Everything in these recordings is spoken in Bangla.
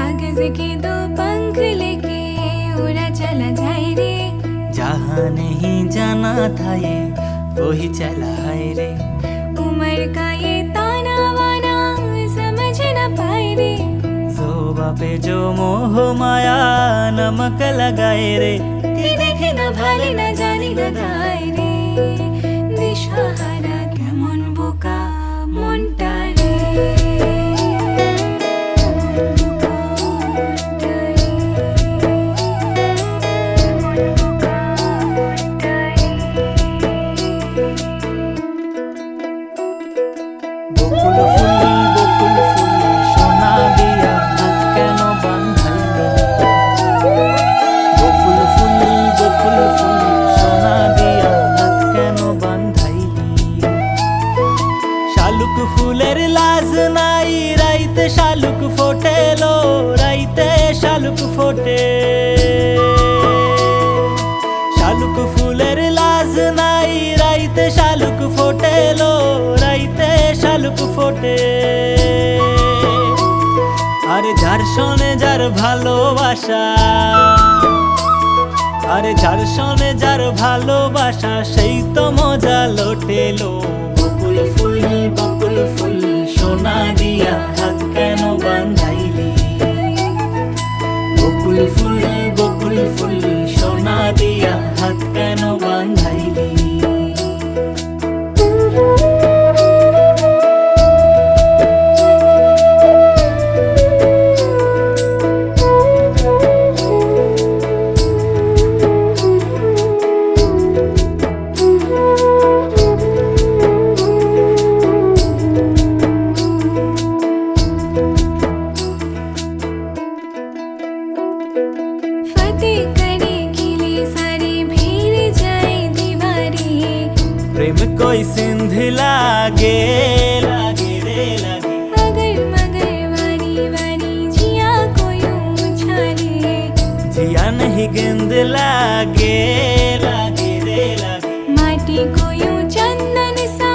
कागज के दो पंख लेके उड़ा चला जाए रे। जहाँ नहीं जाना था ये वही चला है रे। उम्र का ये ताना वाना समझ न पाए रे। जोबा पे जो मोह माया नमक लगाए रे। कि देखे न भाले न जाने न गाए रे। दिशाहारा केमन बोका मनटा रे। বকুল ফুল সোনা দিয়া হাত কেন বাঁধাইলি। বকুল ফুল সোনা দিয়া হাত কেন বাঁধাইলি। শালুক ফুলের লাজ নাই রাইতে শালুক ফোটেলো। রাইতে শালুক ফোটে। শালুক ফুলের লাজ নাই রাইতে শালুক ফোটেলো। রাইতে শালুক ফোটে। আরে যার শোনে যার ভালোবাসা। আরে যার শোনে যার ভালোবাসা সেই তো মজা লোটেলো। বকুল ফুল সোনা দিয়া হাত কেন বাঁধাইলি। বকুল ফুল সোনা দিয়া হাত কেন বাঁধাইলি। फतेह करने के लिए सारी भीड़ जाए दीवारी। प्रेम कोई सिंध लागे लागे रे लागे। अगर मगर वारी वारी जिया को यूं उछाले। जिया नहीं गेंद लागे लागे रे लागे। माटी को यूं चंदन सा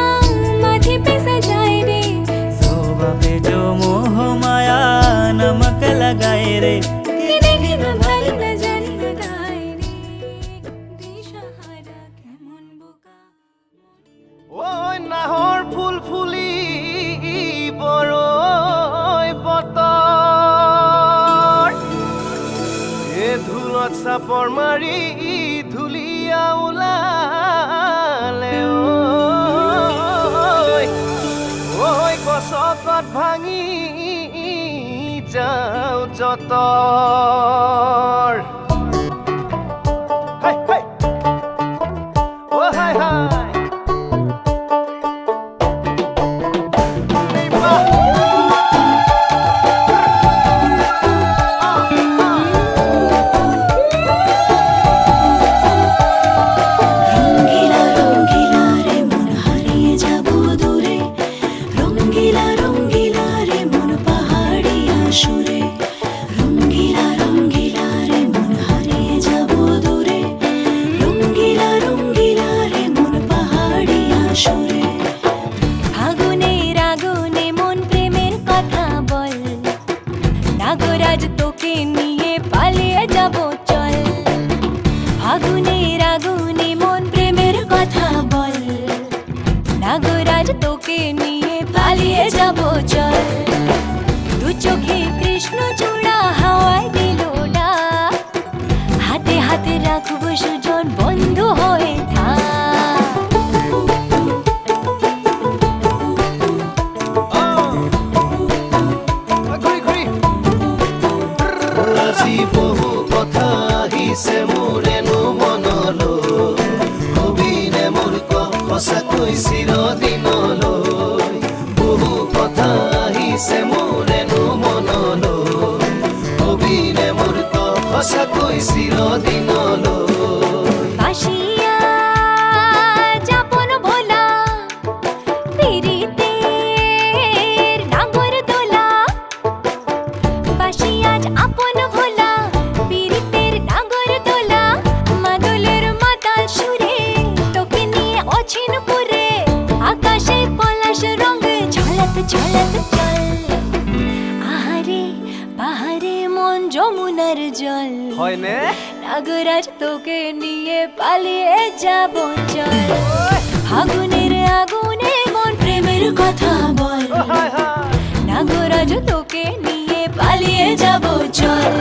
माथे पे सजाए रे। शोभा पे जो मोह माया नमक लगाए रे। कि देखे न भाले न जाने न गाए रे। दिशाहारा केमन बोका। ওই নাহৰ ফুল ফুলি বৰৈ বতৰ। এ ধুলত চাপৰ মাৰি ধুলীয়া ওলালে। ঐ গছকত ভাঙি যাওঁ যতৰ। হাই হাই অ হাই হাই। রঙ্গিলা রঙ্গিলা রে মন হারিয়ে যাব দূরে। রঙ্গিলা রঙ্গিলা রে মন পাহাড়িয়া সুরে। রঙ্গিলা রঙ্গিলা রে মন হারিয়ে যাব দূরে। রঙ্গিলা রঙ্গিলা রে মন পাহাড়িয়া সুরে। আগুনের আগুনে মন প্রেমের কথা বল। নাগরাজ তোকে নিয়ে পালিয়ে যাব চল। আগুনের আগুনে মন প্রেমের কথা বল। নাগরাজ তোকে নিয়ে পালিয়ে যাব চল। দু চোখে কৃষ্ণ চূড়া হাওয়ায় দিল ডাক। হাতে হাতে রাখবো সুজন বন্ধু হয়ে থাক। আজি বহু কথা আহিছে মোৰেনো মনলৈ। কবিনে মোৰ সঁচাকৈ চিৰদিনলৈ। বহু কথা আহিছে মোৰেনো মনলৈ। কবিনে মোৰ সঁচাকৈ চিৰদিনলৈ। বাসিয়া যাপন ভোলা পিরিতের নাগর দোলা। বাসিয়া আপন ভোলা পিরিতের নাগর দোলা। মাদলের মাতাল সুরে তোকে নিয়ে অছিন পুরে। আকাশে পলাশ রঙ ঝলক ঝলক চল। আহারে বাহারে যমুনার জল হয় নে নাগরাজ তোকে নিয়ে পালিয়ে যাব চল ফাগুনের আগুনে মন প্রেমের কথা বল হায় হায় নাগরাজ তোকে নিয়ে পালিয়ে যাব চল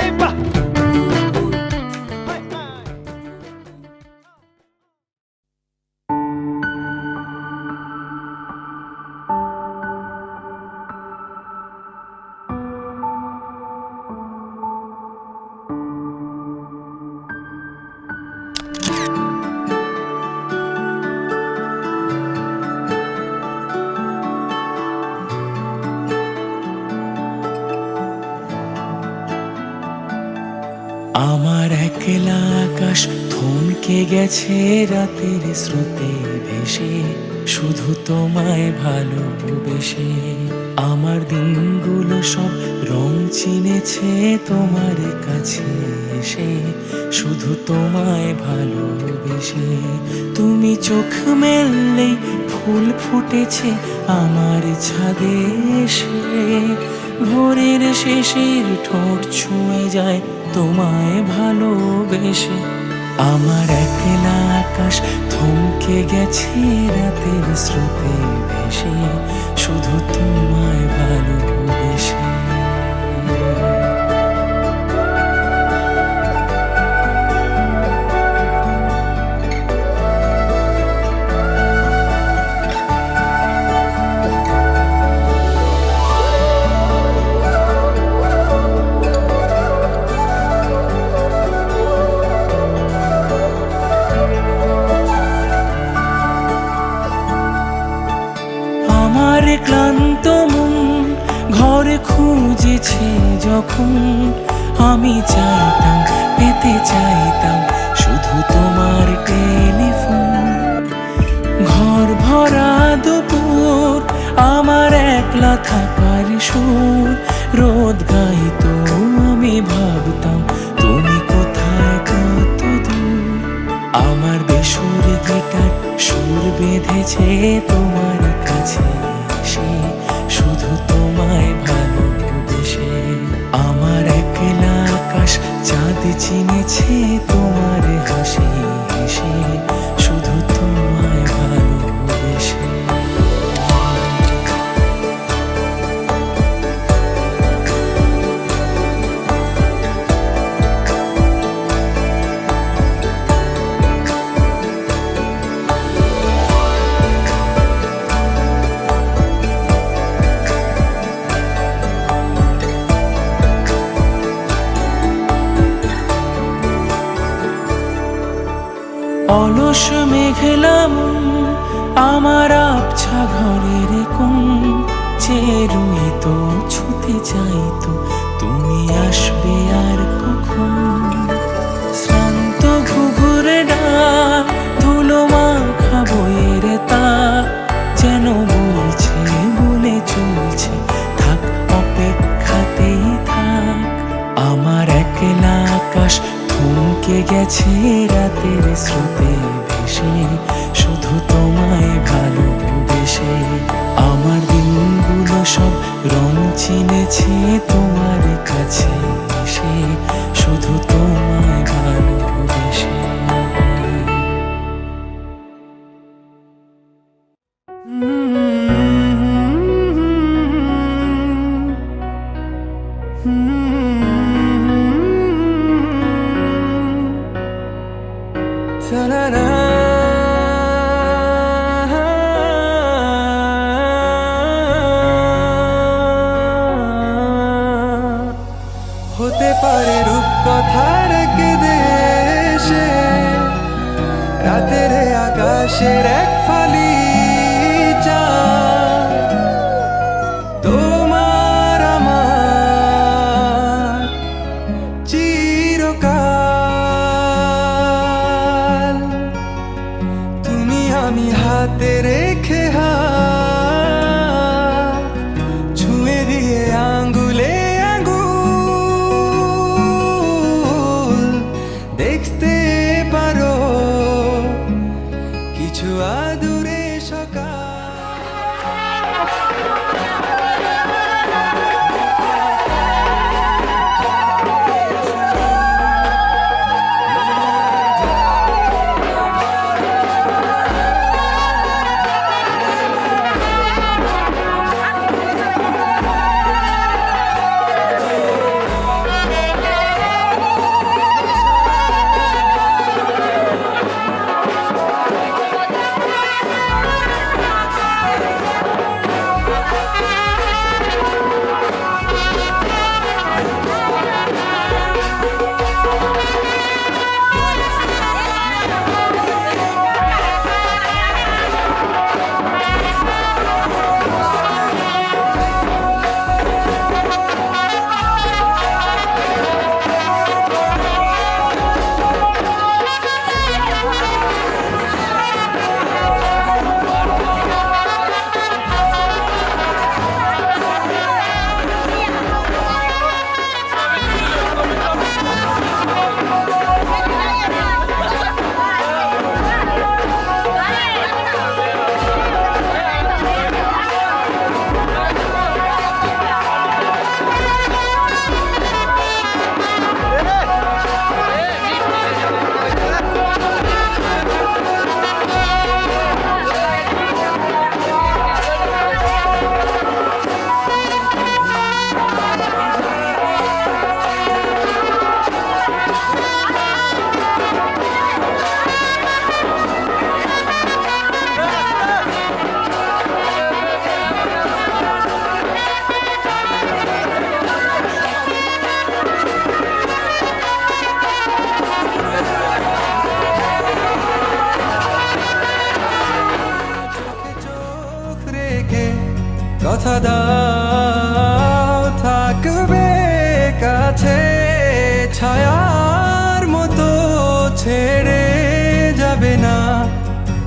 এই বাহ হায় হায় আমার একলা আকাশ থমকে গেছে রাতের স্রোতে ভেসে শুধু তোমায় ভালোবেসে আমার দিনগুলো সব রং চিনেছে তোমার কাছে এসে শুধু তোমায় ভালোবেসে তুমি চোখ মেললেই ফুল ফুটেছে আমার ছাদে এসে ভোরের শেষের ঠোঁট ছুঁয়ে যায় তোমায় ভালোবেসে আমার একলা আকাশ থমকে গেছে রাতের স্রোতে ভেসে শুধু তোমায় ভালোবেসে আমার ক্লান্ত মন ঘরে খুঁজেছে যখন আমি চাইতাম পেতে চাইতাম শুধু তোমার টেলিফোন ঘর ভরা দুপুর আমার একলা থাকার সুর রোদ গাইতো আমি ভাবতাম তুমি কোথায় কত দূর আমার বেসুর গিটার সুর বেঁধেছে তোমার কাছে এসে শুধু তোমায় ভালোবেসে আমার একলা আকাশ চাঁদ চিনেছে তোমার হাসি হেসে শুধু তোমায় ভালোবেসে অলস মেঘলা মন আমার আবছা ঘরের কোণ চেয়ে রইতো ছুতে চাইতো তুমি আসবে আর কখন শ্রান্ত ঘুঘুরে ডাক ধুলো মাখা বইয়ের তাক যেন বলছে বলে চলছে থাক অপেক্ষাতেই থাক আমার একলা আকাশ থমকে গেছে রাতের স্রোতে ভেসে শুধু তোমায় ভালোবেসে আমার দিনগুলো সব রং চিনেছে তোমার কাছে এসে শুধু তোমায় ভালোবেসে হতে পারে রূপকথার দেশে রাতের আকাশের এক ফালি চাঁদ তোমার আমার চিরকাল তুমি আমি হাতে রেখে হাত ছুঁয়ে দিয়ে আঙ্গুলে আঙ্গুল দেখতে পারো কিছু আদুরে সকাল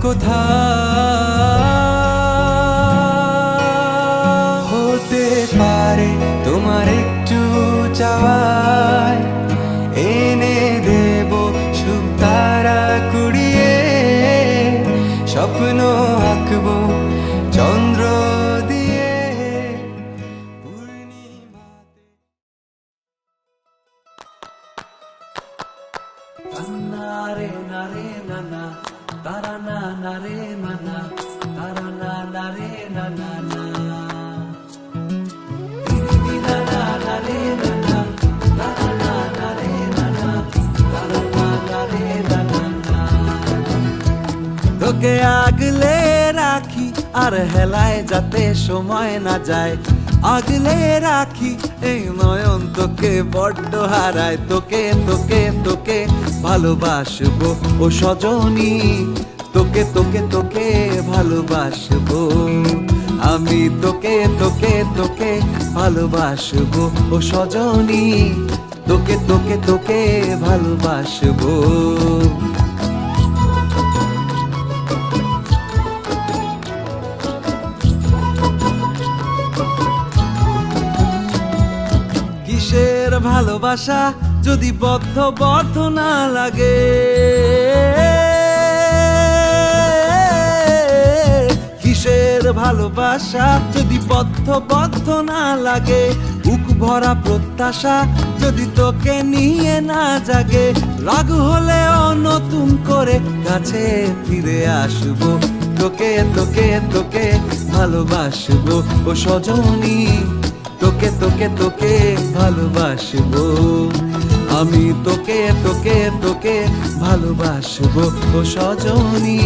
কোথায় হতে পারে তোমার একটু চাওয়ায় এনে দেব সুখ তারা কুড়িয়ে স্বপ্ন আঁকবো চন্দ্র দিয়ে পূর্ণিমাতে নারে নারে নানা তারা না নারে নানা তারা না নারে নানা না নানা নারে নানা তারা না নারে নানা তারা না নারে নানা না তোকে আগলে রাখি আর হেলায় যাতে সময় না যায় আগলে রাখি এই নয়ন তোকে বড্ড হারায় তোকে তোকে তোকে ভালোবাসবো ও সজনী তোকে তোকে তোকে ভালোবাসবো আমি তোকে তোকে তোকে ভালোবাসবো ও সজনী তোকে তোকে তোকে ভালোবাসবো কিসের ভালোবাসা যদি বদ্ধ না লাগে কিসের ভালোবাসা যদি বদ্ধ না লাগে বুক ভরা প্রত্যাশা যদি তোকে নিয়ে না জাগে রাগ হলেও নতুন করে কাছে ফিরে আসবো তোকে তোকে তোকে ভালোবাসবো ও সজনী তোকে তোকে তোকে ভালোবাসবো আমি তোকে তোকে তোকে ভালোবাসবো ও সজনী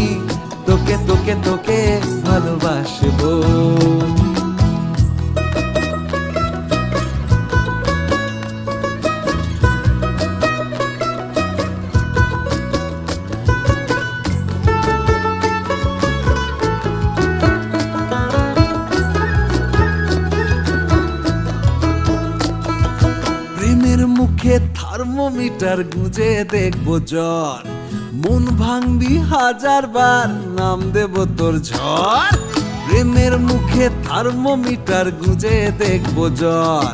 তোকে তোকে তোকে ভালোবাসবো প্রেমের মুখে থার্মোমিটার গুঁজে দেখবো জ্বর মন ভাঙবি হাজার বার নাম দেব তোর ঝড় প্রেমের মুখে থার্মোমিটার গুঁজে দেখবো জ্বর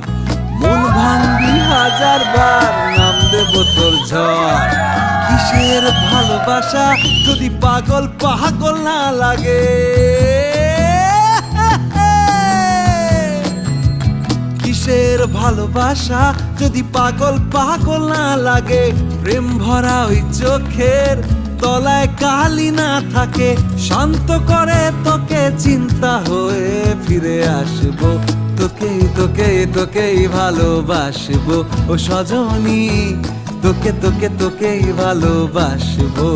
মন ভাঙবি হাজার বার নাম দেব তোর ঝড় কিসের ভালোবাসা যদি পাগল পাগল না লাগে কিসের ভালোবাসা যদি পাগল পাগল না লাগে প্রেম ভরা ওই চোখের তলায় কালি না থাকে শান্ত করে তোকে চিন্তা হয়ে ফিরে আসবো তোকে তোকে তোকেই ভালোবাসবো ও সজনী তোকে তোকে তোকেই ভালোবাসবো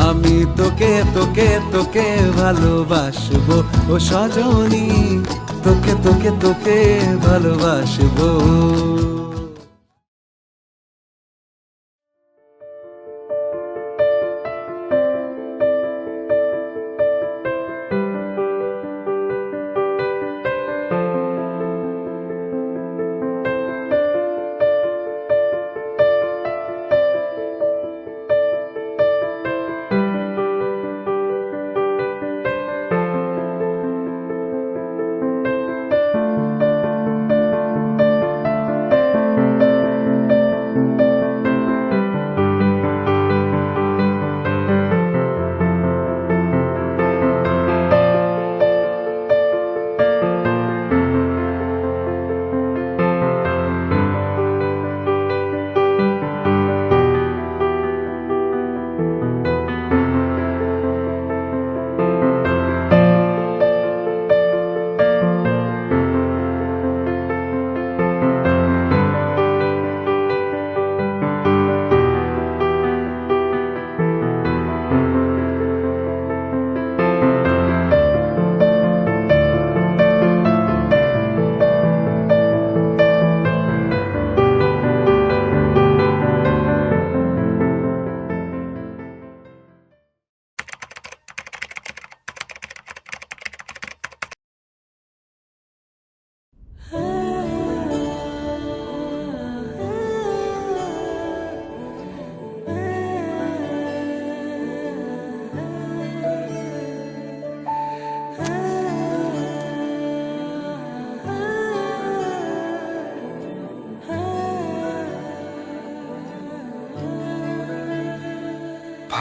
আমি তোকে তোকে তোকে ভালোবাসবো ও সজনী তোকে তোকে তোকে ভালোবাসবো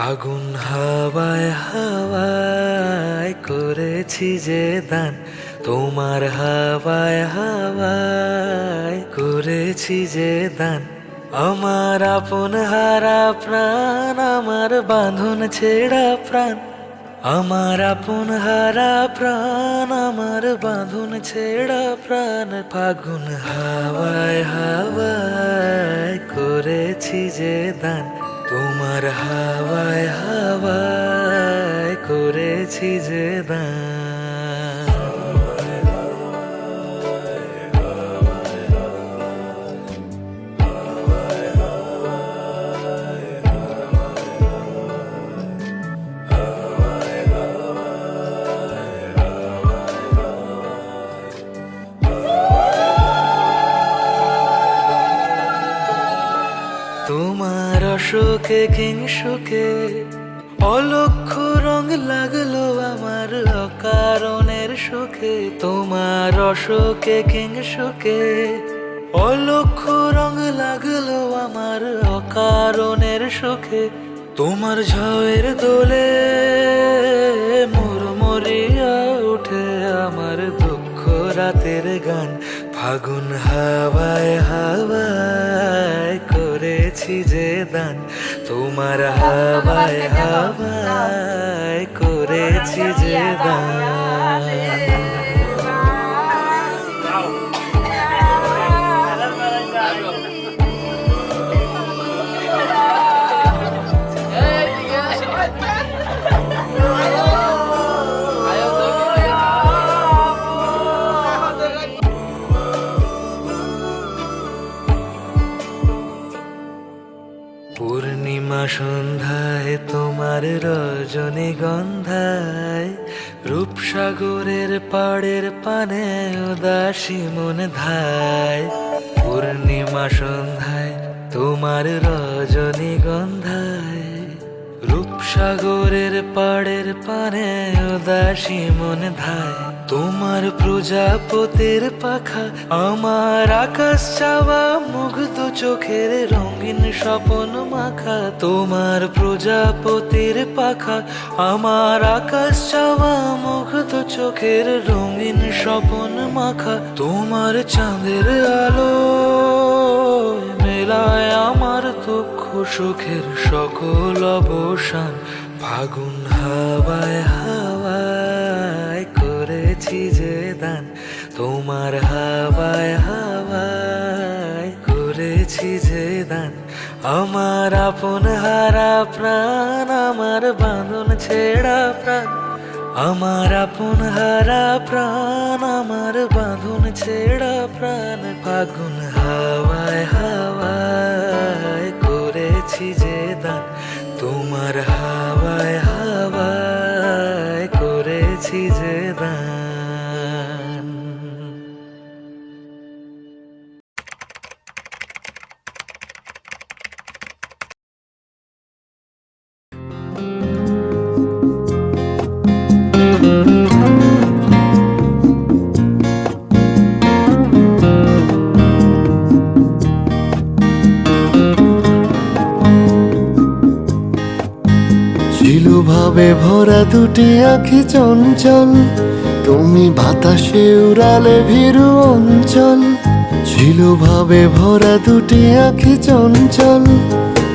ফাগুন হাওয়ায় হাওয়ায় করেছি যে দান, তোমার হাওয়ায় হাওয়ায় করেছি যে দান। আমার আপন হারা প্রাণ, আমার বাঁধন ছেঁড়া প্রাণ, আমার আপন হারা প্রাণ, আমার বাঁধন ছেঁড়া প্রাণ। ফাগুন হাওয়ায় হাওয়ায় করেছি যে দান, তোমার হাওয়ায় হাওয়ায় করেছি যে দান। তোমার অশোকে কিংসুকে অলক্ষ রং লাগলো আমার অকারণের সুখে। তোমার অশোকে কিংসুকে অলক্ষ রং লাগলো আমার অকারণের সুখে। তোমার ঝড়ের দোলে মুড়মুড়িয়া উঠে আমার দুঃখ রাতের গান। ফাগুন হাওয়ায় হাওয়ায় করেছি যে দান, তোমার হাওয়ায় হাওয়ায় করেছি যে দান। পূর্ণিমা সন্ধ্যায় তোমার রজনীগন্ধায়, রূপসাগরের পাড়ের পানে উদাসী মন ধায়। পূর্ণিমা সন্ধ্যায় তোমার রজনীগন্ধায়, রূপসাগরের পাড়ের পানে উদাসী মন ধায়। তোমার প্রজাপতির পাখা আমার আকাশ চাওয়া মুগ্ধ চোখের রঙিন স্বপ্ন মাখা। তোমার প্রজাপতির পাখা আমার আকাশ চাওয়া মুগ্ধ চোখের রঙিন স্বপ্ন মাখা। তোমার চাঁদের আলো মেলায় আমার দুঃখ সুখের সকল অবসান। ফাগুন হাওয়ায় হাওয়ায় করেছি যে দান, তোমার হাওয়ায় হাওয়ায় করেছি যে দান। আমার আপন হারা প্রাণ, আমার বাঁধন ছেঁড়া প্রাণ, আমার আপন হারা প্রাণ, আমার বাঁধন ছেঁড়া প্রাণ। ফাগুন হাওয়ায় হাওয়ায় করেছি যে দান, তোমার হাওয়ায় হাওয়ায় করেছি যে দান। ছিল ভাবে ভরা দুটি আঁখি চঞ্চল, তুমি বাতাসে উড়ালে ভীরু অঞ্চল। ছিল ভাবে ভরা দুটি আঁখি চঞ্চল,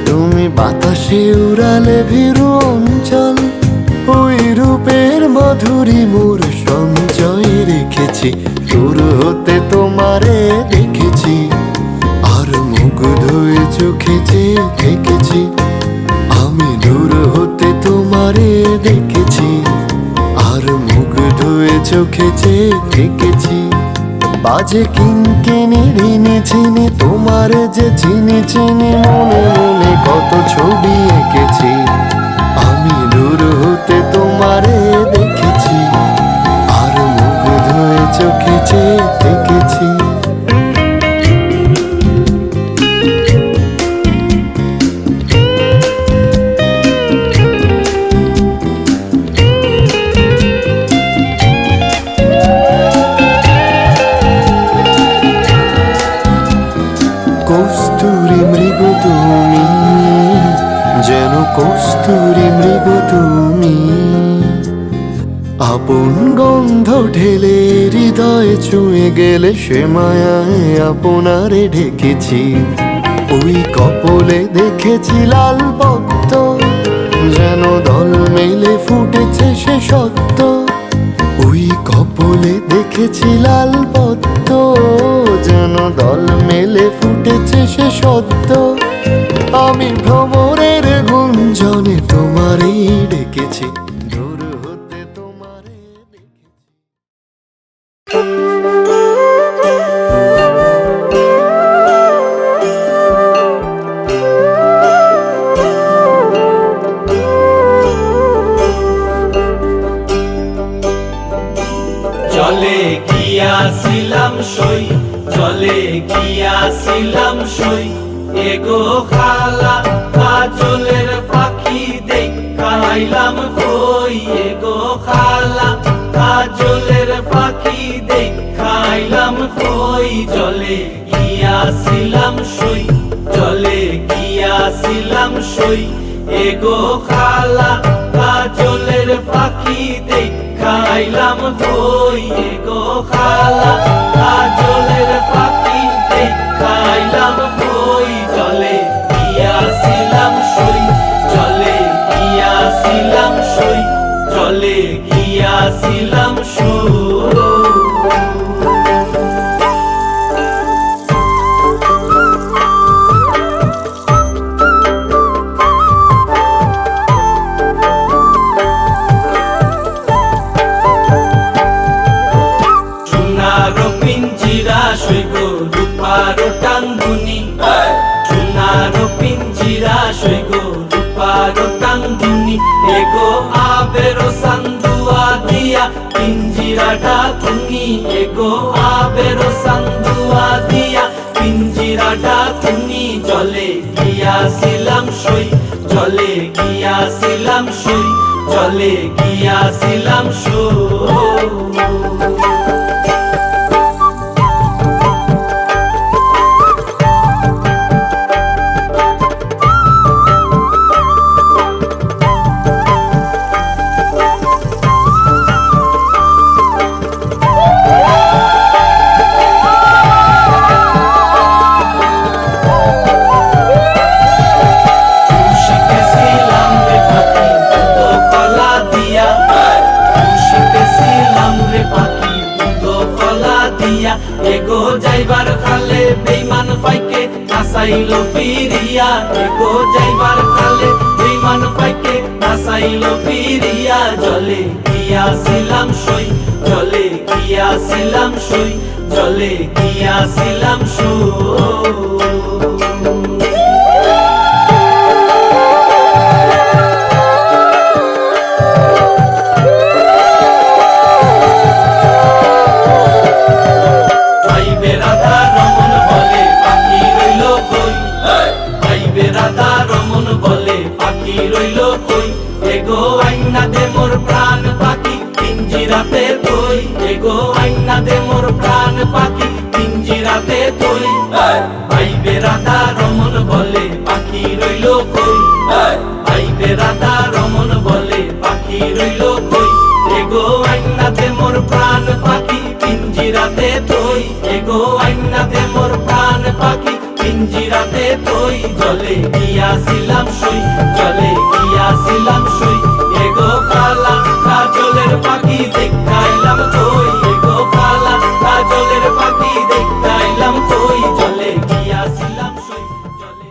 তুমি বাতাসে উড়ালে ভীরু অঞ্চল। ওই রূপের মাধুরী মোর সঞ্চয় রেখেছি, দূর হতে তোমারে দেখেছি, আর মুগ্ধ হয়ে চোখে চেয়ে থেকেছি। আমি দূর হতে তোমারে দেখেছি, আর মুগ্ধ হয়ে চোখে চেয়ে থেকেছি। বাজে কিনকিনি ঋণী চিনি তোমার যে চিনি চিনি, মনে মনে কত ছবি এঁকেছি। আমি দূর হতে তোমারে দেখেছি, আর মুগ্ধ হয়ে চোখে চেয়ে থেকেছি। কস্তুরী মৃগ তুমি, যেন কস্তুরী মৃগ তুমি, আপন গন্ধ ঢেলে হৃদয়ে ছুঁয়ে গেলে সে মায়ায় আপনারে ঢেকেছি। ওই কপলে দেখেছি লাল পদ্ম, যেন দল মেলে ফুটেছে সে সত্য। ওই কপলে দেখেছি লাল পদ্ম, যেন দল মেলে ফুটেছে সে সত্য। আমি ভ্রমরের গুঞ্জনে তোমারই ডেকেছি, দূর হতে তোমারে দেখেছি। জলে গিয়াছিলাম সই, জলে গিয়াছিলাম সই, এগো খালা কাজলের পাখি দেখাইলাম কই। এগো খালা কাজলের পাখি দেখাইলাম কই। জলে গিয়াছিলাম সই, জলে গিয়াছিলাম সই, এগো খালা কাজলের পাখি দেখাইলাম কই। এগো খালা কাজলের পাখি দেখাইলাম কই। জলে গিয়াছিলাম সই, জলে গিয়াছিলাম সই, জলে গিয়াছিলাম সই। রূপারো টাঙ্গুনি, সোনারো পিঞ্জিরা সৈগো রূপারো টাঙ্গুনি। এগো আবেরো সান্দুয়া দিয়া পিঞ্জিরাটা তুমি, এগো আবেরো সান্দুয়া দিয়া পিঞ্জিরাটা তুমি। জলে গিয়াছিলাম সই, জলে গিয়াছিলাম সই, জলে গিয়াছিলাম সই। এগো যাইবার খালে বেইমান পাইকে নাসাইলো ফিরিয়া। এগো যাইবার খালে বেইমান পাইকে নাসাইলো ফিরিয়া। জলে গিয়াছিলাম সই, জলে গিয়াছিলাম সই, জলে গিয়াছিলাম সই। এগো আইনা দে মোর প্রাণ পাখি পিঞ্জিরাতে তুই, এগো আইনা দে মোর প্রাণ পাখি পিঞ্জিরাতে তুই। ভাইবে রাধা রমন বলে পাখি রইল কই, ভাইবে রাধা রমন বলে পাখি রইল কই। এগো আইনা দে মোর প্রাণ পাখি পিঞ্জিরাতে তুই, এগো আইনা দে মোর প্রাণ পাখি পিঞ্জিরাতে তুই। জলে গিয়াছিলাম সই, জলে গিয়াছিলাম সই, এগো খালা কাজলের পাখি দেখাইলাম কই। এগো খালা কাজলের পাখি দেখাইলাম কই। জলে গিয়াছিলাম সই, জলে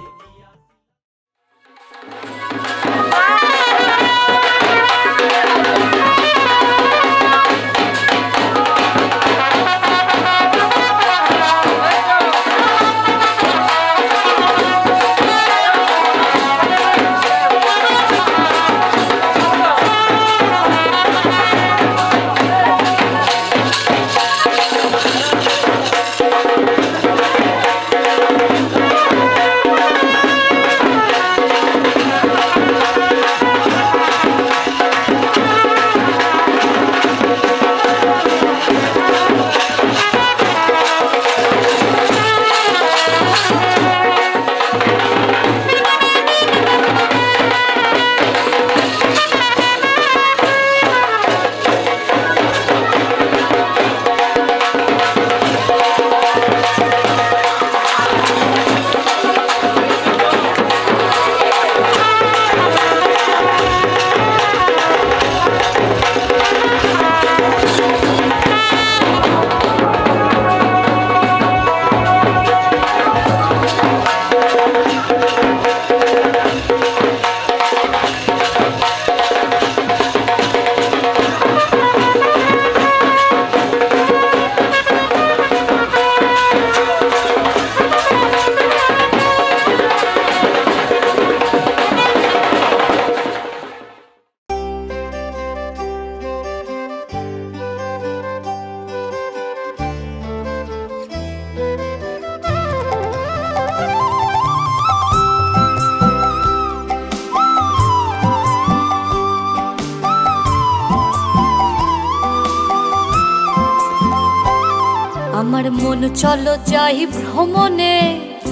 চলো যাই ভ্রমণে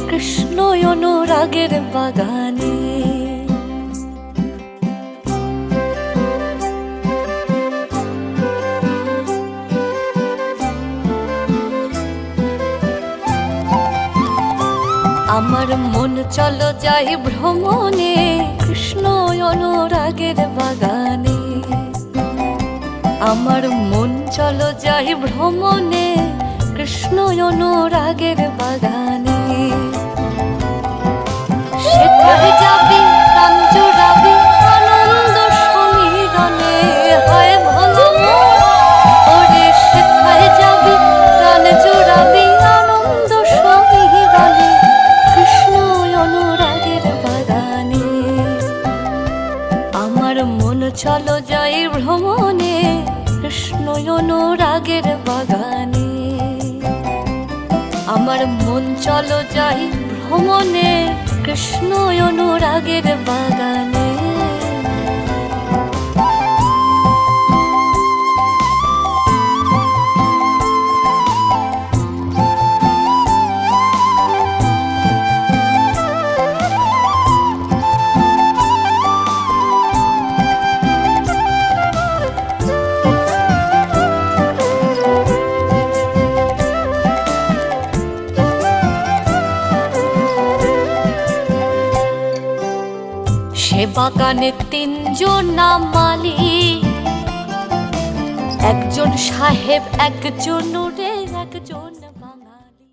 কৃষ্ণ অনুরাগের বাগানে। আমার মন চলো যাই ভ্রমণে কৃষ্ণ অনুরাগের বাগানে। আমার মন চলো যাই ভ্রমণে কৃষ্ণ অনুরাগের বাগানে। সেখানে যাবি প্রাণ জুড়াবি আনন্দ সমীরণে। হয় ভালো ওরে সেখানে যাবি প্রাণ জুড়াবি আনন্দ সমীরণে কৃষ্ণ অনুরাগের বাগানে। আমার মন চলো যাই ভ্রমণে কৃষ্ণ অনুরাগের বাগানে। আমার মন চলো যাই ভ্রমণে কৃষ্ণ অনুরাগের বাগানে। সে বাগানে তিনজন মালিক, একজন সাহেব, একজন রে, একজন বাঙালি।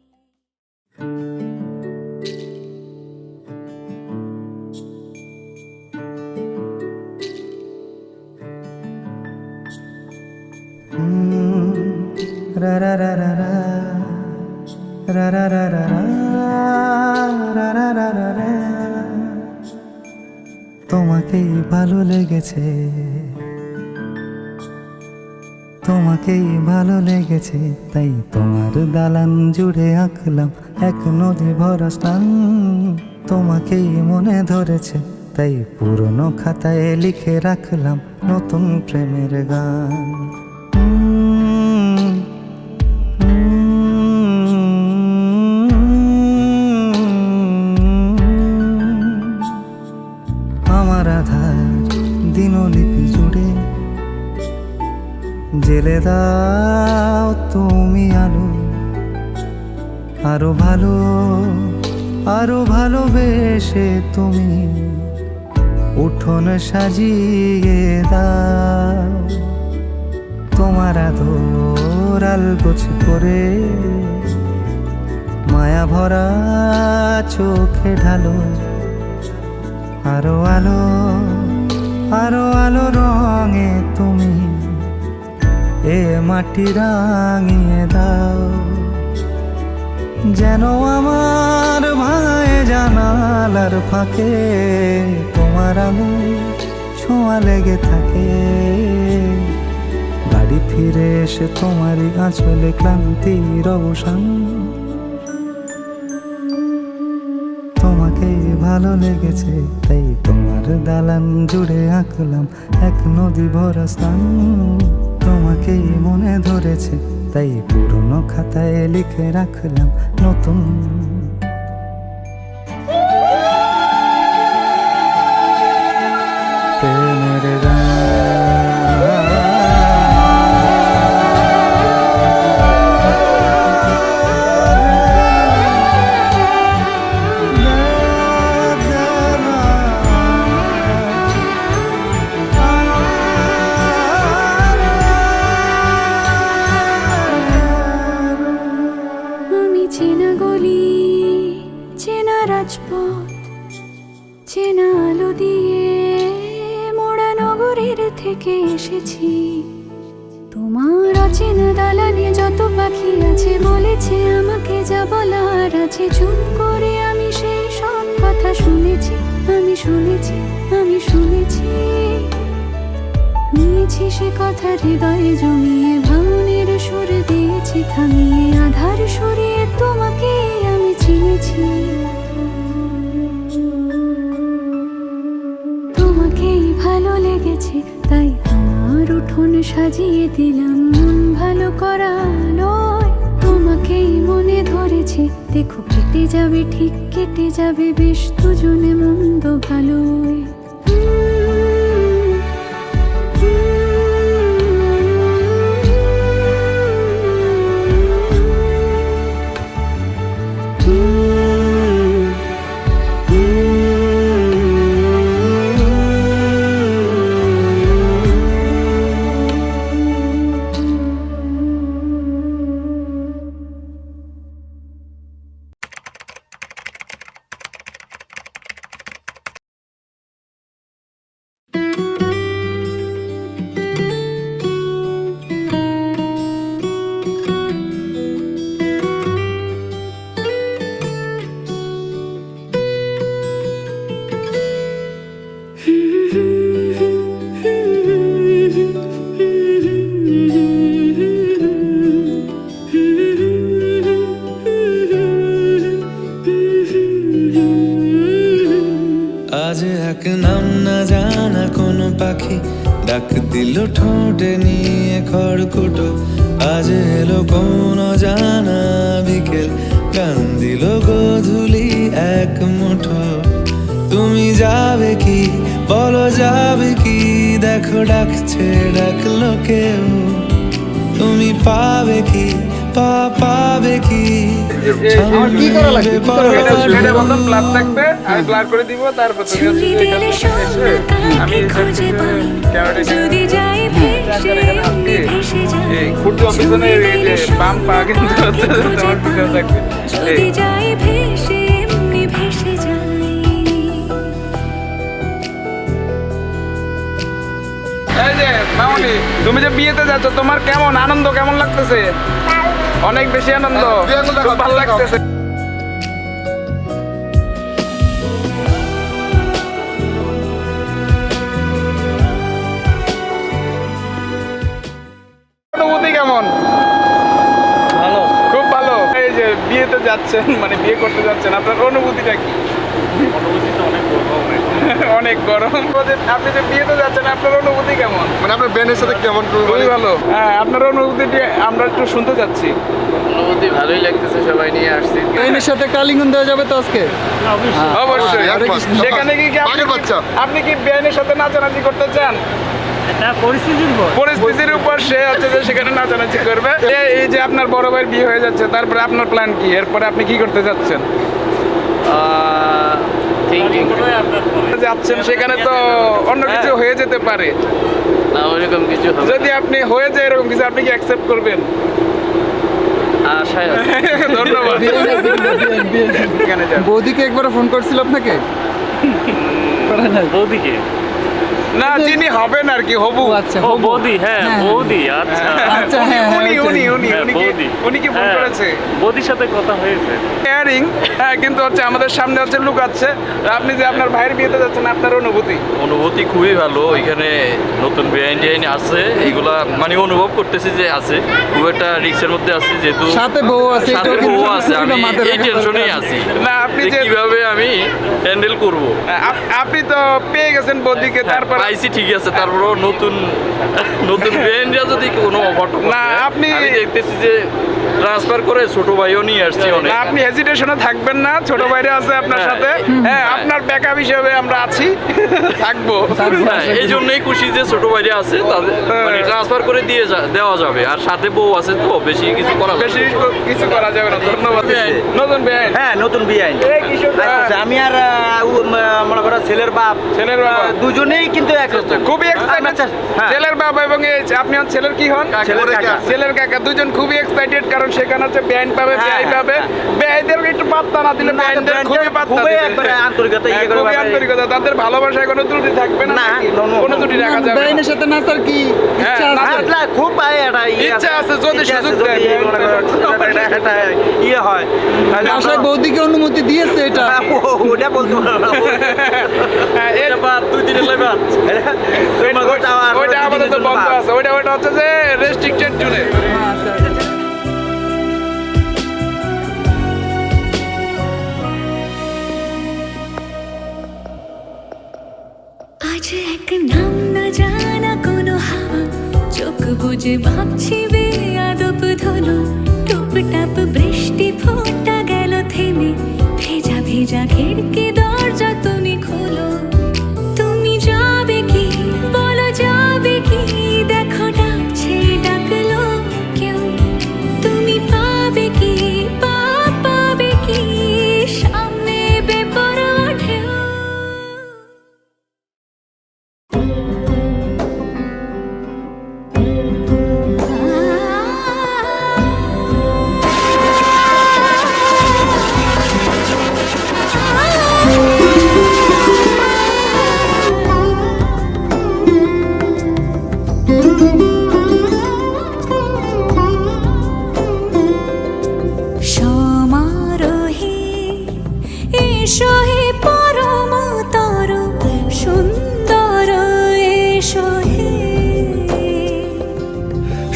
রা রা রা রা রা রা রা রা রা রা রা রা রা রা। তোমাকেই ভালো লেগেছে, তোমাকেই ভালো লেগেছে, তাই তোমার দালান জুড়ে আঁকলাম এক নদী ভরা স্নান। তোমাকেই মনে ধরেছে, তাই পুরনো খাতায় লিখে রাখলাম নতুন প্রেমের গান। আমার আধার দিনলিপি জুড়ে জেলে দাও তুমি আলো, আরো ভালো, আরো ভালোবেসে তুমি উঠোন সাজিয়ে দাও। তোমার আদর আলগোছ করে মায়া ভরা চোখে ঢালো, আরো আলো, আরো আলো রঙে তুমি এ মাটি রাঙিয়ে দাও। যেন আমার ভাঙায় জানালার ফাঁকে তোমার আলো ছোঁয়া লেগে থাকে। বাড়ি ফিরে এসে তোমারই আঁচলে ক্লান্তির অবসান। তোমাকেই ভালো লেগেছে, তাই তোমার দালান জুড়ে আঁকলাম এক নদী ভরা স্থান। তোমাকেই মনে ধরেছে, তাই পুরনো খাতায় লিখে রাখলাম নতুন প্রেমের গান। চেনা গলি, চেনা রাজপথ, চেনা আলো দিয়ে মোড়া নগরের থেকে এসেছি। তোমার অচেনা দালানে যত পাখি আছে বলেছে আমাকে যা বলার আছে। চুপ করে আমি সেই সব কথা শুনেছি, আমি শুনেছি, আমি শুনেছি। নিয়েছি সে কথা হৃদয়ে জমিয়ে, ভাঙনের সুর দিয়েছি থামিয়ে, আধার সরিয়ে তোমাকে আমি চিনেছি। তোমাকেই ভালো লেগেছে, তাই তোমার উঠোন সাজিয়ে দিলাম মন ভালো করা আলোয়। তোমাকেই মনে ধরেছে, দেখো কেটে যাবে, ঠিক কেটে যাবে বেশ দুজনে মন্দ ভালোই। আজ এক নাম না জানা কোনো পাখি ডাক দিল ঠোঁটে নিয়ে খড়কুটো। আজ এলো কোন জানা বিকেল, গান দিল গোধূলি এক মুঠো। তুমি যাবে কি বলো, যাবে কি দেখো ডাকছে ডাকলো কেউ। তুমি পাবে কি পাবে কি আমার কি করা লাগবে? এটা বললাম ব্লাড থাকবে, আমি ব্লাড করে দিব, তারপর তুমি হচ্ছে যে এখানে এসে আমি এই খুঁটি অফিসনে এই যে বাম পা কিন্তু হচ্ছে তোমার পিছনে থাকবে। এই যে মামনি, তুমি যে বিয়েতে যাচ্ছ, তোমার কেমন আনন্দ, কেমন লাগতেছে? অনেক বেশি আনন্দ, খুব ভালো লাগতেছে। অনুভূতি কেমন? ভালো, খুব ভালো। এই যে বিয়েতে যাচ্ছেন, মানে বিয়ে করতে যাচ্ছেন, আপনার অনুভূতিটা কি? অনুভূতি তো অনেক গরম। অনেক গরম। আপনি যে বিয়েতে যাচ্ছেন, আপনার অনুভূতি কেমন? মানে আপনার ব্যান্ডের সাথে কেমন? খুবই ভালো। হ্যাঁ, আপনার অনুভূতিটি আমরা একটু শুনতে চাচ্ছি। অনুভূতি ভালোই লাগতেছে, সবাই নিয়ে আসছি। ব্যান্ডের সাথে কালিঙ্গন দেওয়া যাবে তো আজকে? অবশ্যই। সেখানে কি আপনি কি বিয়ের সাথে নাচানাচি করতে চান? পরিস্থিতির উপর সে হচ্ছে যে সেখানে নাচানাচি করবে। এই যে আপনার বড় ভাইয়ের বিয়ে হয়ে যাচ্ছে, তারপরে আপনার প্ল্যান কি? এরপরে আপনি কি করতে যাচ্ছেন? যাচ্ছেন সেখানে তো অন্য কিছু হয়ে যেতে পারে না, ওইরকম কিছু হবে। যদি আপনি হয়ে যায় এরকম কিছু, আপনি কি অ্যাকসেপ্ট করবেন? আশায় আছে। ধন্যবাদ। বৌদিকে একবার ফোন করছিল আপনাকে? বৌদিকে না, যিনি হবেন আর কি, হবু। আচ্ছা, ও বৌদি, হ্যাঁ বৌদি, আচ্ছা আচ্ছা, হ্যাঁ, উনি কি ফোন করেছে? বৌদির সাথে কথা হয়েছে। হেয়ারিং, হ্যাঁ, কিন্তু হচ্ছে আমাদের সামনে হচ্ছে লুক আছে। আপনি যে আপনার ভাইয়ের বিয়েতে যাচ্ছেন, আপনার অনুভূতি? অনুভূতি খুবই ভালো। এখানে নতুন বেআইন আছে, এগুলা মানে অনুভব করতেছি যে আছে, খুব একটা রিস্কের মধ্যে আছি, যেহেতু সাথে বউ আছে, সাথে বউ আছে, আমি এই টেনশনেই আছি না, আপনি যে যে কিভাবে আমি হ্যান্ডেল করব। আপনি তো পেয়ে গেছেন বৌদিকে, তারপর পাইছি ঠিক আছে, তারপরও নতুন বেআইনরা যদি কোনো ঘটনা না, আপনি- আমি দেখতেছি যে ট্রান্সফার করে ছোট ভাইও নিয়ে আসছি অনেক। না, আপনি হেজিটেশনে থাকবেন না, ছোট ভাইরা আছে আপনার হ্যাঁ। সাথে। হ্যাঁ, আপনার ব্যাকআপ হিসেবে আমরা আছি, থাকবো। হ্যাঁ, এই জন্যই খুশি যে ছোট ভাইরা আছে, তাদের মানে ট্রান্সফার করে দেওয়া যাবে, আর সাথে বউ আছে তো বেশি কিছু করা যাবে বেশি কিছু করা যাবে না। ধন্যবাদ। নতুন বেআইন। হ্যাঁ, নতুন বিআইন। এই কিশোর, আচ্ছা, আমি আর মনে করো ছেলের বাপ, ছেলের বাবা। দুজনেই কিন্তু একরকম। খুবই এক্সাইটেড। হ্যাঁ। ছেলের বাবা এবং এই আপনি হচ্ছে ছেলের কি হন? ছেলের কাকা। ছেলের কাকা, দুজন খুবই এক্সাইটেড, কারণ সেখানে হচ্ছে বেআইন পাবে, হ্যাঁ, বেআই পাবে। হ্যাঁ। বেআইদের একটু পাত্তা না দিলে বেআইনদের খুবই পাত্তা খুবই দিবে। একবারে আন্তরিকতা, হ্যাঁ, ইয়ে করে খুবই ব্যাপারে। আন্তরিকতা, তাদের ভালোবাসায় কোনো ত্রুটি থাকবে না, না, নাকি? no, no, কোনো ত্রুটি রাখা যাবে না। ব্যান্ডের সাথে নাচার কি হ্যাঁ, ইচ্ছা আছে? নাচার- না, খুব একটা ইচ্ছা আছে, যদি ইচ্ছা আছে, সুযোগ দেয়। যদি মনে করো একটা ইয়ে হয়, তাহলে আমরা- আশায় বৌদিকে অনুমতি দিয়েছে এটা? ওটা বলতে পারবো না। হ্যাঁ, এর- দুই দিনের লাগবে। ওইটা আপাতত বন্ধ আছে। ওইটা হচ্ছে যে রেস্ট্রিক্টেড জোনে। আজ এক নাম না জানা কোনো হাওয়া, চোখ বুঝে ভাবছি বেআ আদব ধনু টুপটাপ বৃষ্টি ফোঁটা গেল থেমে ভেজা ভেজা খিড়কি দরজা তুমি খোলো তুমি যাবে কি বলো যাবে কি দেখো ডাকছে ডাকলো কেউ তুমি পাবে কি পাবে কি সামনে বেপরোয়া ঢেউ সমারোহে এসো হে পরমতর সুন্দর এসো হে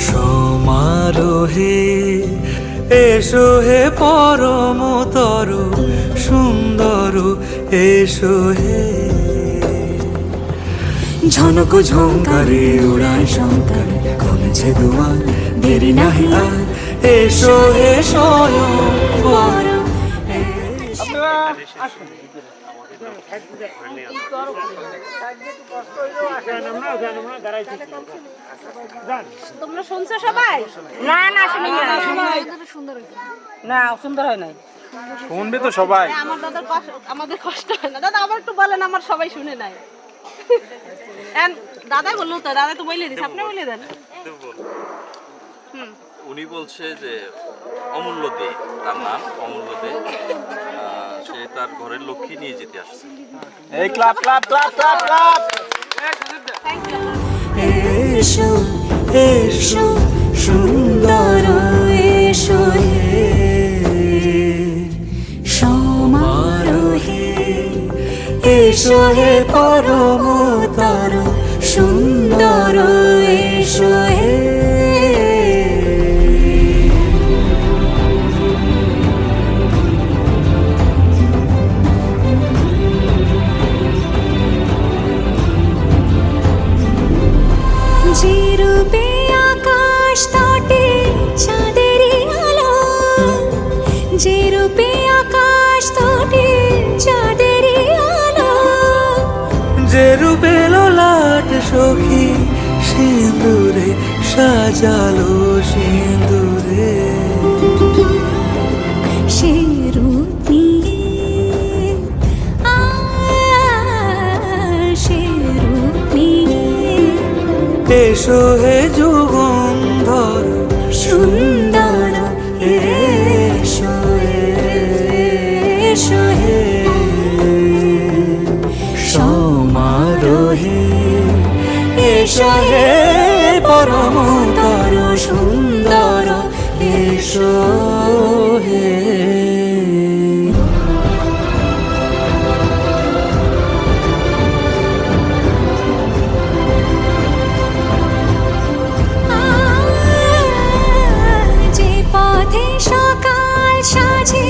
সমারোহে এসো হে পরমতর সুন্দর এসো হে ঝনক ঝঙ্কারে উড়ায় শঙ্কারে খুলেছে দুয়ার দেরি নাহি আর এসো হে স্বয়ং বর তোমরা শুনছো সবাই? না না শুনি না না সুন্দর হয় নাই। শুনবে তো সবাই। আমার দাদার আমাদের কষ্ট হয় না। দাদা আবার একটু বলেন, আমার সবাই শুনে নাই। দাদাই বললো তো, দাদা তো বলে দিস, আপনি বলে দেন। উনি বলছে যে অমূল্য দে, তার নাম অমূল্য দে, সে তার ঘরের লক্ষ্মী নিয়ে যেতে আসছে। এই club club club club club. এসো এসো সুন্দর এসো হে সমারোহে এসো হে পরমতর সুন্দর এসো হে যে রূপে আকাশ তটে চাঁদেরই আলো যে রূপে আকাশ তটে চাঁদেরই আলো যে রূপে লোলাট সখী সিঁদুরে সাজালো সিঁদুরে সে রূপ নিয়ে সে রূপ নিয়ে এসো হে যুগন্ধর সুন্দর এসো এসো হে সমারোহে এসো হে পরমতর সুন্দর এসো হে যে পথে সকাল সাজে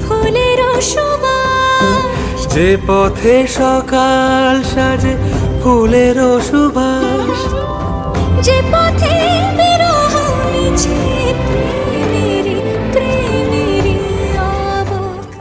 ফুলের সুবাস যে পথে সকাল সাজে ফুলের সুবাস যে পথে বিরহ মিছে প্রেমেরই প্রেমেরই অবকাশ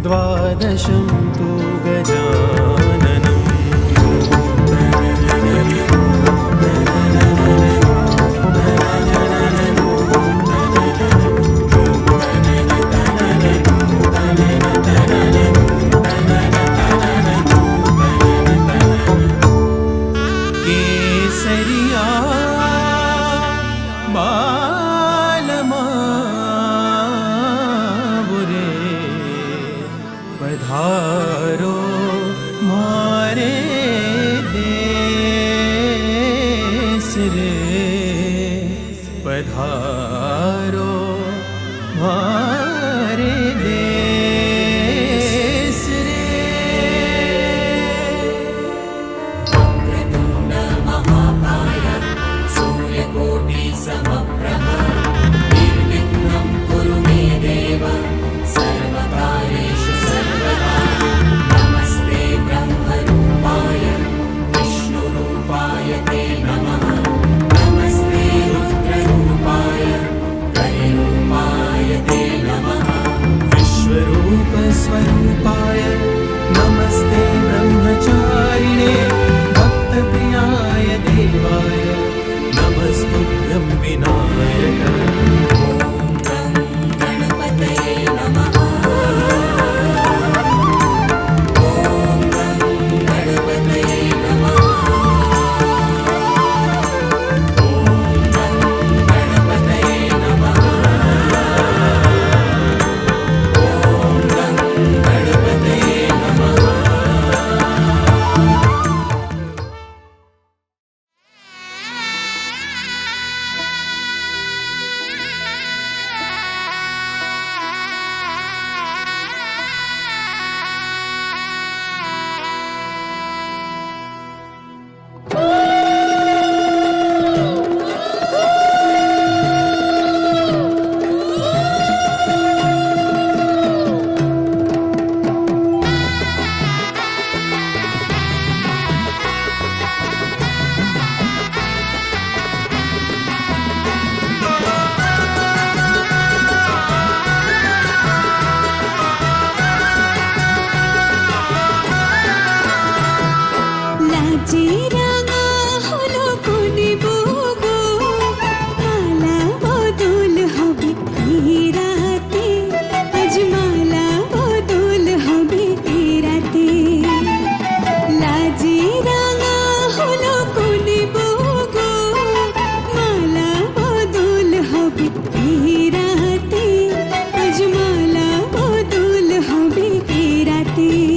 द्वादशं तु गजाननम् केसरिया बालमावुरे पधारो मारे देश रे पधारो मारे देश रे स्वरूपाय नमस्ते ब्रह्मचारिणे भक्तप्रियाय देवाय नमस्तुभ्यं विनायक রাতে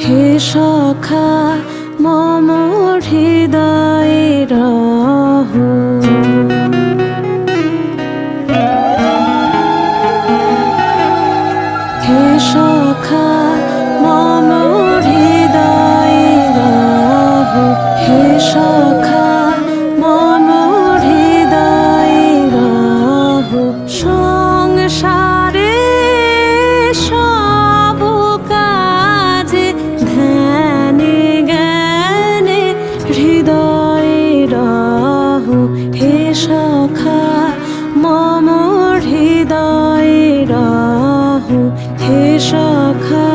হে সখা মম হৃদয়ে রহো হে সখা মম হৃদয়ে রহো হে সখা মম হৃদয়ে রহো সংসারে সব কাজে ধ্যানে জ্ঞানে হৃদয়ে রহো হে সখা মম হৃদয়ে রহো হে সখা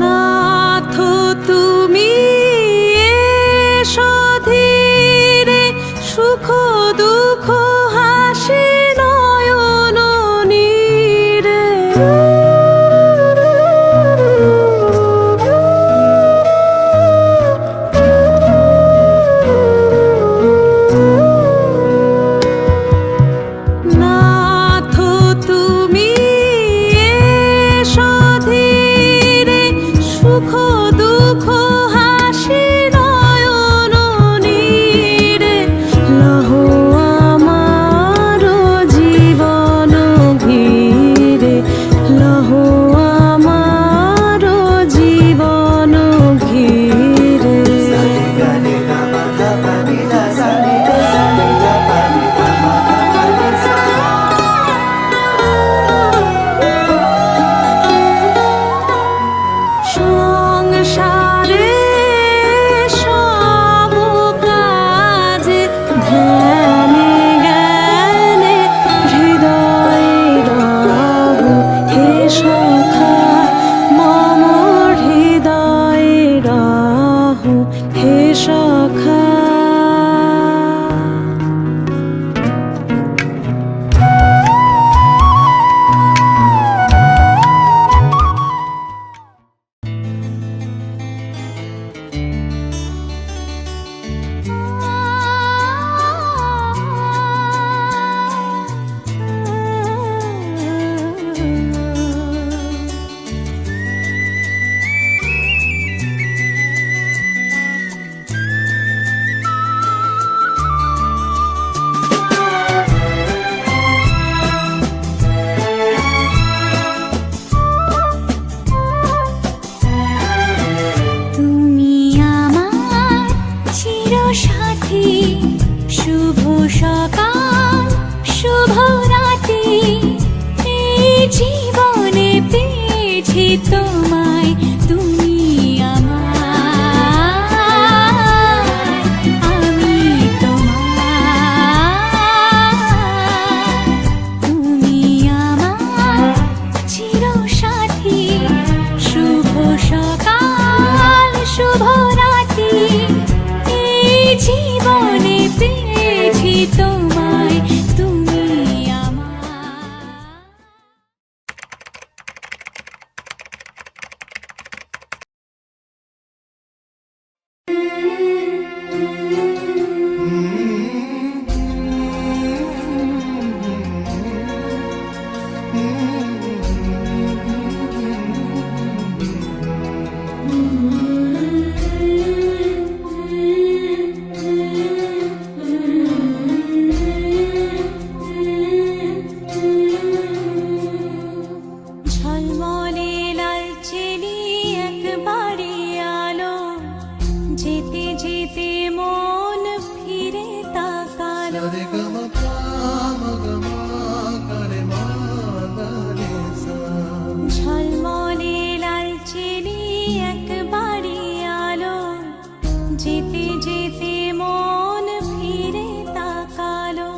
নাথ তুমি এসো ধীরে সুখ দুঃখ হাসি নয়ন নীরে নাথ তুমি এসো ধীরে সুখ দুঃখ হাসি নয়ন নীরে লহো আমার জীবন ঘিরে লহো আমার জীবন ঘিরে সংসারে সব কাজে ধ্যানে জ্ঞানে হৃদয়ে রহো হে সখা মম হৃদয়ে রহো হে সখা তুমি আমার চিরসাথী শুভ সকাল শুভ রাতি এই জীবনে পেয়েছি তোমায় তুমি আমার আমি তোমার তুমি আমার চিরসাথী শুভ সকাল শুভ রাতি এই জীবনে পেয়েছি তোমায় তুমি ঝলমলে লালচেলি একবারে আলো, যেতে যেতে মন ফিরে তাকালো। ঝলমলে লালচেলি একবারে আলো, যেতে যেতে মন ফিরে তাকালো।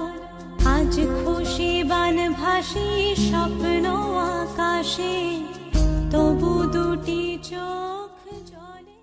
আজ খুশি বানভাসী স্বপ্ন আকাশে, তবু দুটি চোখ জলে।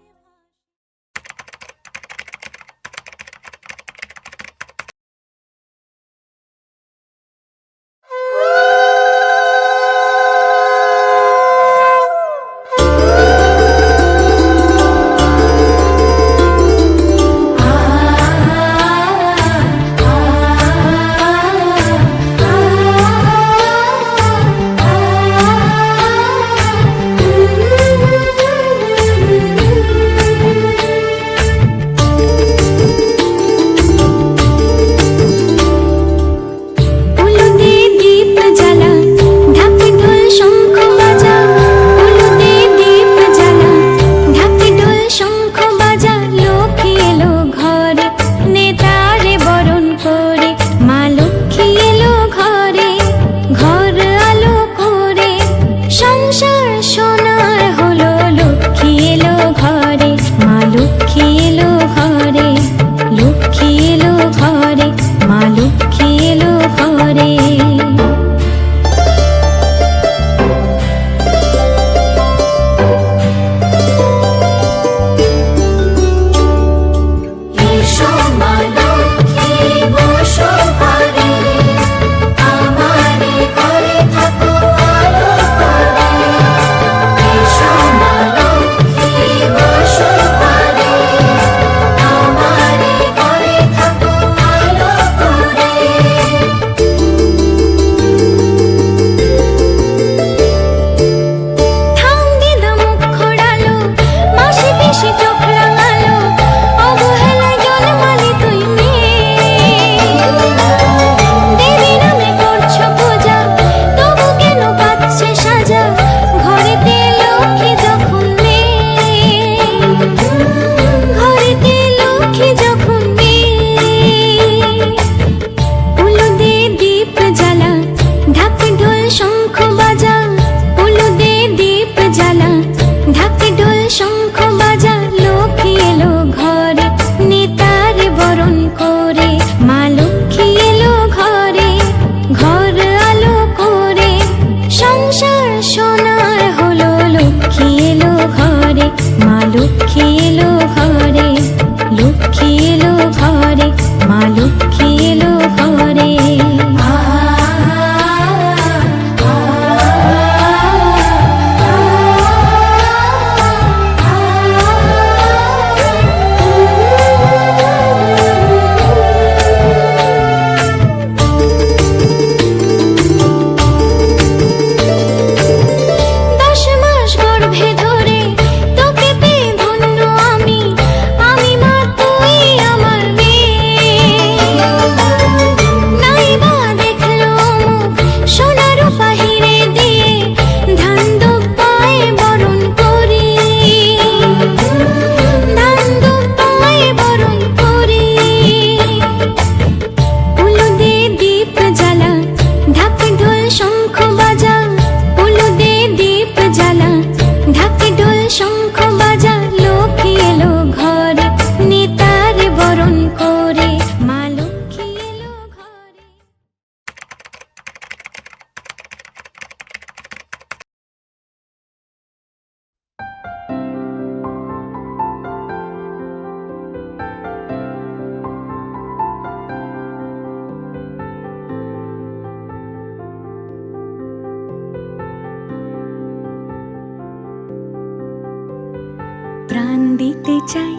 প্রাণ দিতে চাই,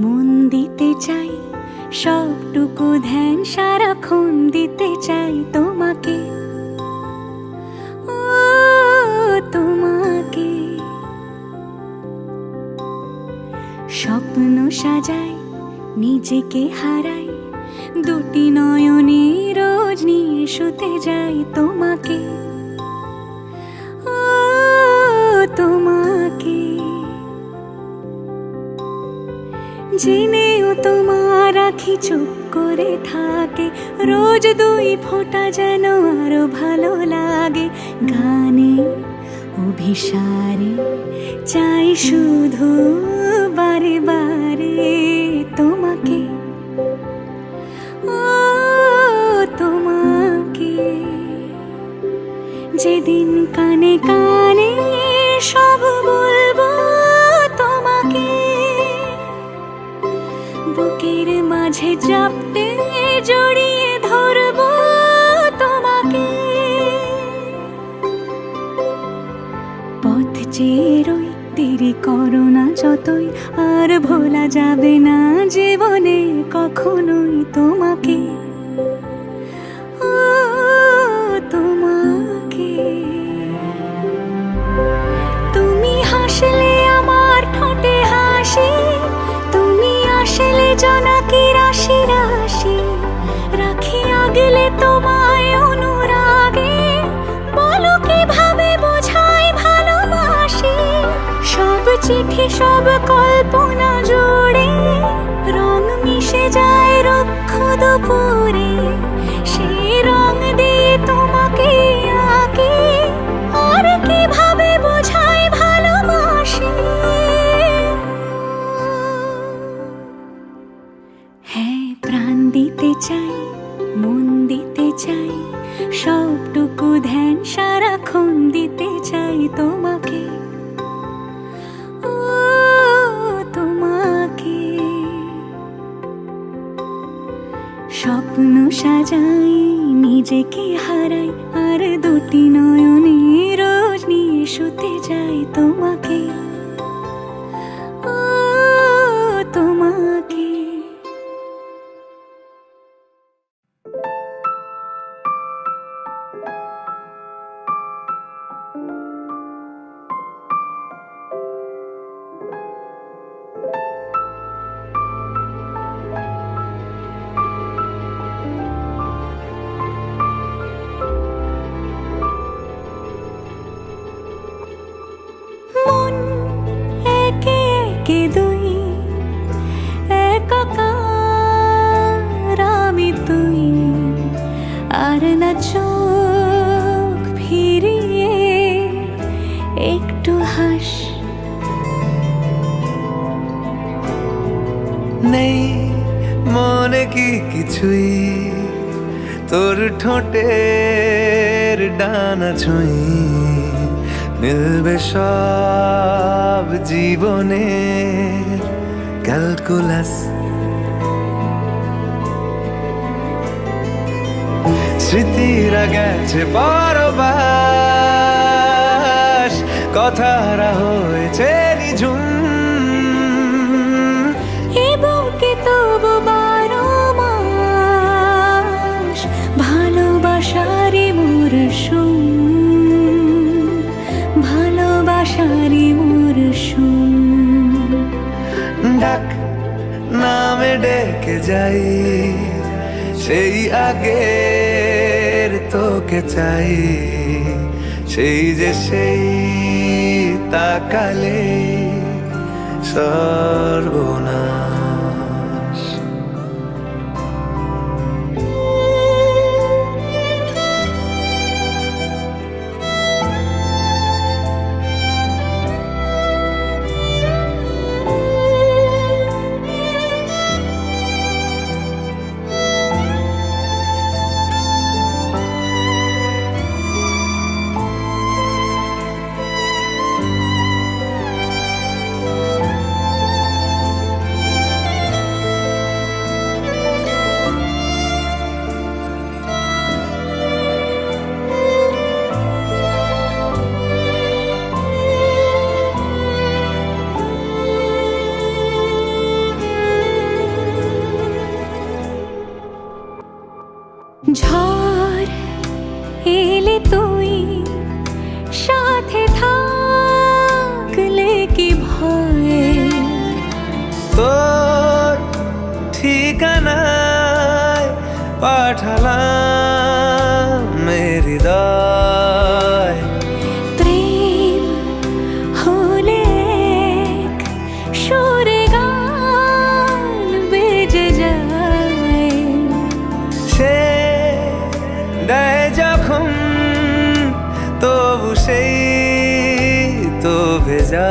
মন দিতে চাই, সবটুকু ধ্যান সারাক্ষণ দিতে চাই তোমাকে, ও তোমাকে। স্বপ্ন সাজাই নিজেকে হারাই দুটি নয়নে রোজ নিয়ে শুতে যাই তোমাকে, ও তোমাকে। জেনেও তোমার আখি চুপ করে থাকে, রোজ দুই ফোঁটা যেন আরো ভালো লাগে। গানে অভিসারে চাই শুধু বারে বারে তোমাকে, ও তোমাকে। যেদিন কানে কানে সব বলবো তোমাকে, বুকের মাঝে চাপতে জড়িয়ে ধরবো তোমাকে। পথ চেয়ে রই দেরি করো না যতই, আর ভোলা যাবে না জীবনে কখনোই তোমাকে, ও তোমাকে। তুমি হাসলে আমার ঠোঁটে হাসি, তুমি আসলে জোনাকি রাশি রাশি। রাখি আগলে তোমায় অনুরাগে, বলো কিভাবে বোঝাই ভালোবাসি। সব চিঠি সব কল্পনা জুড়ে রং মিশে যায় রুক্ষ দুপুরে, সেই রং দিয়ে তোমাকে আঁকি, আর কিভাবে বোঝাই ভালোবাসি। হ্যাঁ, প্রাণ দিতে চাই, মন দিতে চাই, সবটুকু ধ্যান সারাক্ষণ দিতে চাই তোমাকে, ও তোমাকে। স্বপ্ন সাজাই নিজেকে হারাই, আর দুটি নয়নে রোজ নিয়ে শুতে যাই তোমাকে, ও তোমাকে। মন একে একে দুই, একাকার আমি তুই, আর না চোখ ফিরিয়ে একটু হাস। নেই মনে কি কিছুই, তোর ঠোঁটের ডানা ছুঁই, মিলবে সব জীবনের ক্যালকুলাস। স্মৃতিরা গেছে পরবাস, কথারা হয়েছে নিঝুম। এ বুকে তবু 12 মাস ভালোবাসারই মরশুম, ভালোবাসারই মরশুম। ডাক নামে ডেকে যাই, সেই আগের তোকে চাই, সেই যে সেই তাকালে সর্বনাশ। যায়।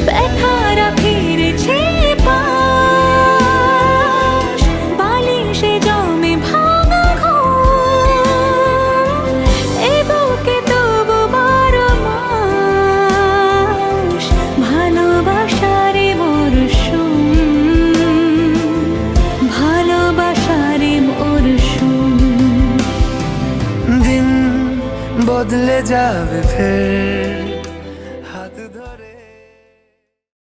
ব্যথারা ফিরেছে পাশ, বালিশে জমে ভাঙা ঘর, এ বুকে তবু বারো মাস ভালোবাসারে মরশুম, ভালোবাসারে মরশুম। দিন বদলে যাবে ফের,